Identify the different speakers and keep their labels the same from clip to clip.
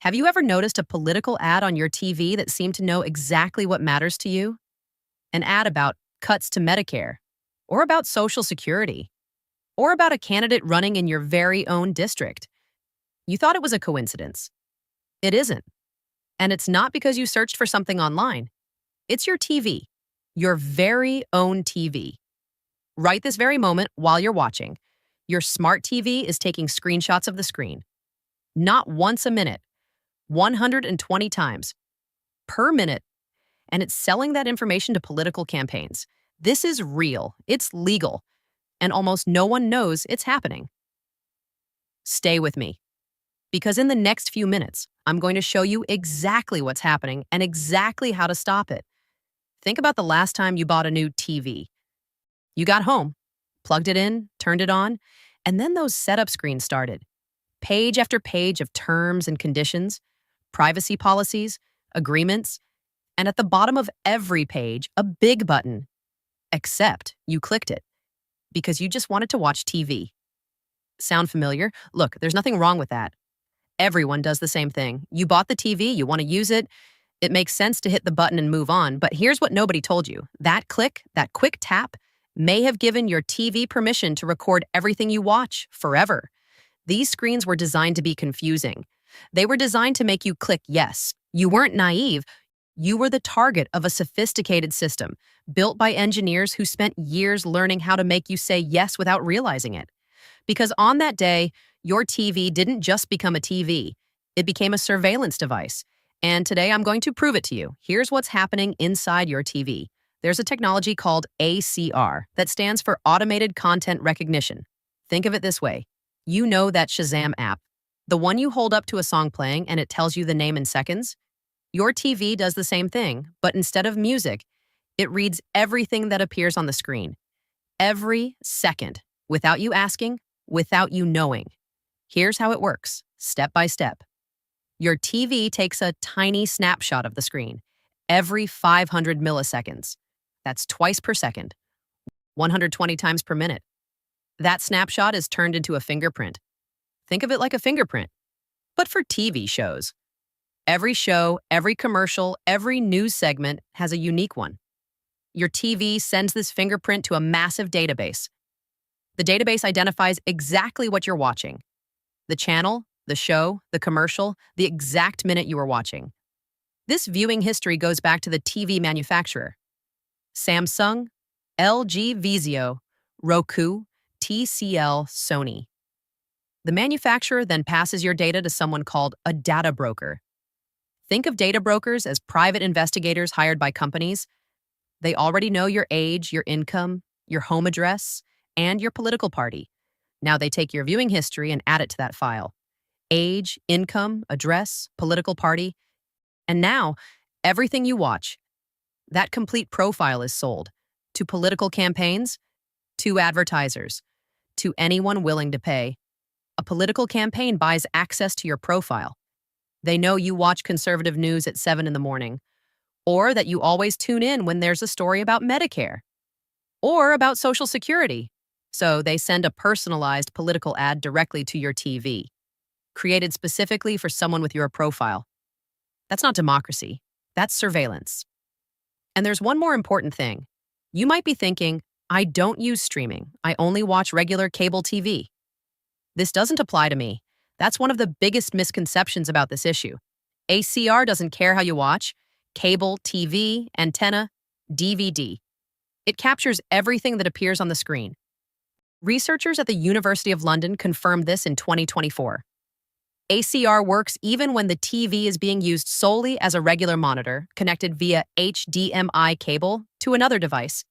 Speaker 1: Have you ever noticed a political ad on your TV that seemed to know exactly what matters to you? An ad about cuts to Medicare, or about Social Security, or about a candidate running in your very own district. You thought it was a coincidence. It isn't. And it's not because you searched for something online. It's your TV, your very own TV. Right this very moment, while you're watching, your smart TV is taking screenshots of the screen. Not once a minute, 120 times per minute, and it's selling that information to political campaigns. This is real, it's legal, and almost no one knows it's happening. Stay with me, because in the next few minutes, I'm going to show you exactly what's happening and exactly how to stop it. Think about the last time you bought a new TV. You got home, plugged it in, turned it on, and then those setup screens started. Page after page of terms and conditions, privacy policies, agreements, and at the bottom of every page, a big button. Accept. You clicked it because you just wanted to watch TV. Sound familiar? Look, there's nothing wrong with that. Everyone does the same thing. You bought the TV, you want to use it. It makes sense to hit the button and move on, but here's what nobody told you. That click, that quick tap, may have given your TV permission to record everything you watch forever. These screens were designed to be confusing. They were designed to make you click yes. You weren't naive. You were the target of a sophisticated system built by engineers who spent years learning how to make you say yes without realizing it. Because on that day, your TV didn't just become a TV. It became a surveillance device. And today I'm going to prove it to you. Here's what's happening inside your TV. There's a technology called ACR that stands for Automated Content Recognition. Think of it this way. You know that Shazam app, the one you hold up to a song playing and it tells you the name in seconds? Your TV does the same thing, but instead of music, it reads everything that appears on the screen. Every second, without you asking, without you knowing. Here's how it works, step by step. Your TV takes a tiny snapshot of the screen every 500 milliseconds. That's twice per second, 120 times per minute. That snapshot is turned into a fingerprint. Think of it like a fingerprint, but for TV shows. Every show, every commercial, every news segment has a unique one. Your TV sends this fingerprint to a massive database. The database identifies exactly what you're watching. The channel, the show, the commercial, the exact minute you were watching. This viewing history goes back to the TV manufacturer. Samsung, LG Vizio, Roku, TCL, Sony. The manufacturer then passes your data to someone called a data broker. Think of data brokers as private investigators hired by companies. They already know your age, your income, your home address, and your political party. Now they take your viewing history and add it to that file. Age, income, address, political party. And now, everything you watch, that complete profile is sold to political campaigns, to advertisers, to anyone willing to pay. A political campaign buys access to your profile. They know you watch conservative news at 7 in the morning, or that you always tune in when there's a story about Medicare, or about Social Security. So they send a personalized political ad directly to your TV, created specifically for someone with your profile. That's not democracy. That's surveillance. And there's one more important thing. You might be thinking, I don't use streaming. I only watch regular cable TV. This doesn't apply to me. That's one of the biggest misconceptions about this issue. ACR doesn't care how you watch. Cable, TV, antenna, DVD. It captures everything that appears on the screen. Researchers at the University of London confirmed this in 2024. ACR works even when the TV is being used solely as a regular monitor, connected via HDMI cable to another device.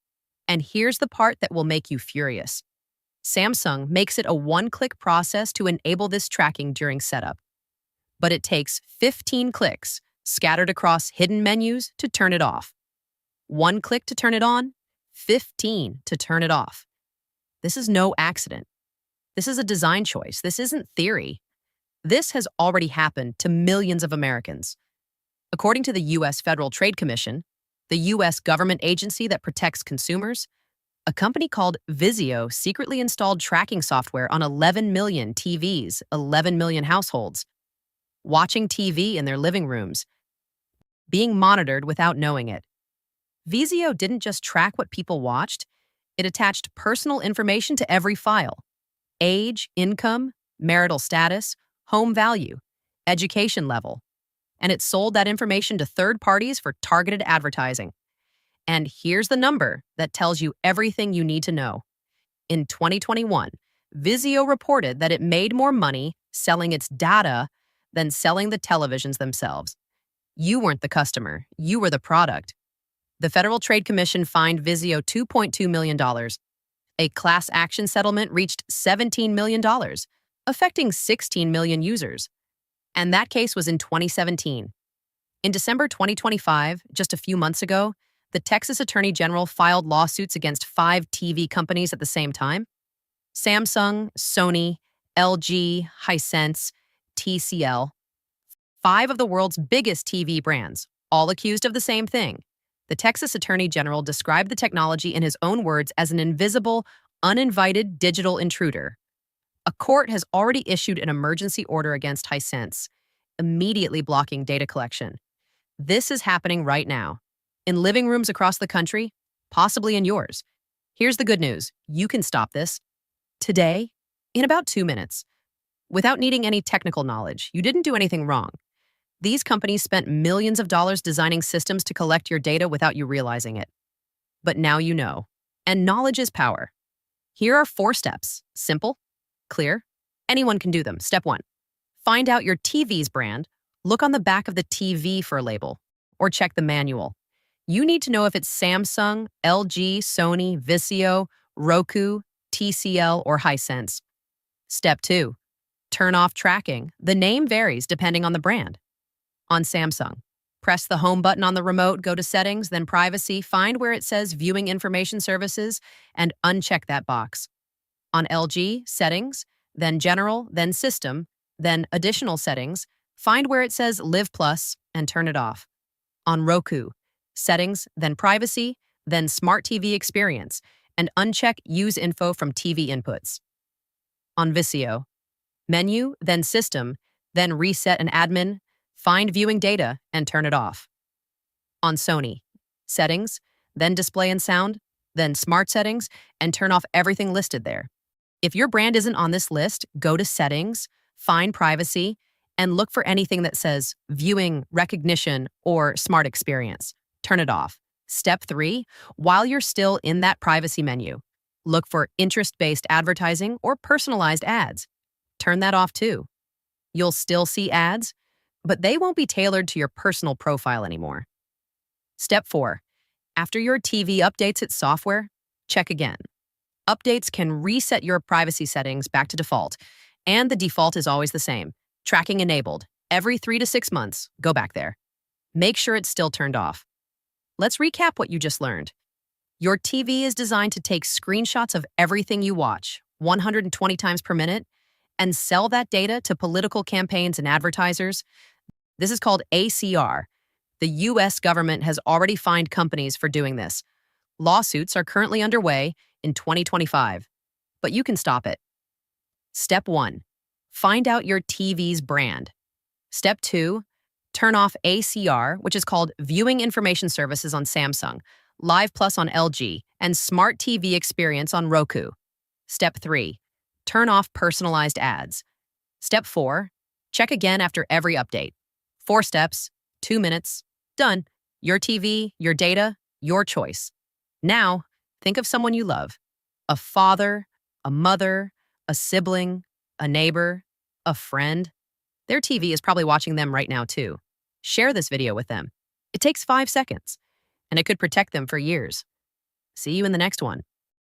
Speaker 1: And here's the part that will make you furious. Samsung makes it a one-click process to enable this tracking during setup. But it takes 15 clicks, scattered across hidden menus, to turn it off. One click to turn it on, 15 to turn it off. This is no accident. This is a design choice. This isn't theory. This has already happened to millions of Americans. According to the U.S. Federal Trade Commission, the U.S. government agency that protects consumers, a company called Vizio secretly installed tracking software on 11 million TVs, 11 million households. watching TV in their living rooms, being monitored without knowing it. Vizio didn't just track what people watched, it attached personal information to every file: age, income, marital status, home value, education level. And it sold that information to third parties for targeted advertising. And here's the number that tells you everything you need to know. In 2021, Vizio reported that it made more money selling its data than selling the televisions themselves. You weren't the customer, you were the product. The Federal Trade Commission fined Vizio $2.2 million. A class action settlement reached $17 million, affecting 16 million users. And that case was in 2017. In December 2025, just a few months ago, the Texas Attorney General filed lawsuits against 5 TV companies at the same time: Samsung, Sony, LG, Hisense, TCL. 5 of the world's biggest TV brands, all accused of the same thing. The Texas Attorney General described the technology in his own words as an invisible, uninvited digital intruder. A court has already issued an emergency order against Hisense, immediately blocking data collection. This is happening right now, in living rooms across the country, possibly in yours. Here's the good news: you can stop this today, in about 2 minutes. Without needing any technical knowledge, you didn't do anything wrong. These companies spent millions of dollars designing systems to collect your data without you realizing it. But now you know. And knowledge is power. Here are 4 steps. Simple, clear, anyone can do them. Step 1. Find out your TV's brand. Look on the back of the TV for a label, or check the manual. You need to know if it's Samsung, LG, Sony, Vizio, Roku, TCL, or Hisense. Step 2. Turn off tracking. The name varies depending on the brand. On Samsung, press the home button on the remote, go to Settings, then Privacy, find where it says Viewing Information Services, and uncheck that box. On LG, Settings, then General, then System, then Additional Settings, find where it says Live Plus, and turn it off. On Roku, Settings, then Privacy, then Smart TV Experience, and uncheck Use Info from TV Inputs. On Vizio, Menu, then System, then Reset and Admin, find Viewing Data, and turn it off. On Sony, Settings, then Display and Sound, then Smart Settings, and turn off everything listed there. If your brand isn't on this list, go to Settings, find Privacy, and look for anything that says Viewing, Recognition, or Smart Experience. Turn it off. Step 3, while you're still in that privacy menu, look for interest-based advertising or personalized ads. Turn that off too. You'll still see ads, but they won't be tailored to your personal profile anymore. Step 4, after your TV updates its software, check again. Updates can reset your privacy settings back to default, and the default is always the same: tracking enabled. Every 3 to 6 months, go back there. Make sure it's still turned off. Let's recap what you just learned. Your TV is designed to take screenshots of everything you watch, 120 times per minute, and sell that data to political campaigns and advertisers. This is called ACR. The US government has already fined companies for doing this. Lawsuits are currently underway in 2025, but you can stop it. Step 1, find out your TV's brand. Step 2, turn off ACR, which is called Viewing Information Services on Samsung, Live Plus on LG, and Smart TV Experience on Roku. Step 3, turn off personalized ads. Step 4, check again after every update. 4 steps, 2 minutes, done. Your TV, your data, your choice. Now, think of someone you love: a father, a mother, a sibling, a neighbor, a friend. Their TV is probably watching them right now too. Share this video with them. It takes 5 seconds, and it could protect them for years. See you in the next one.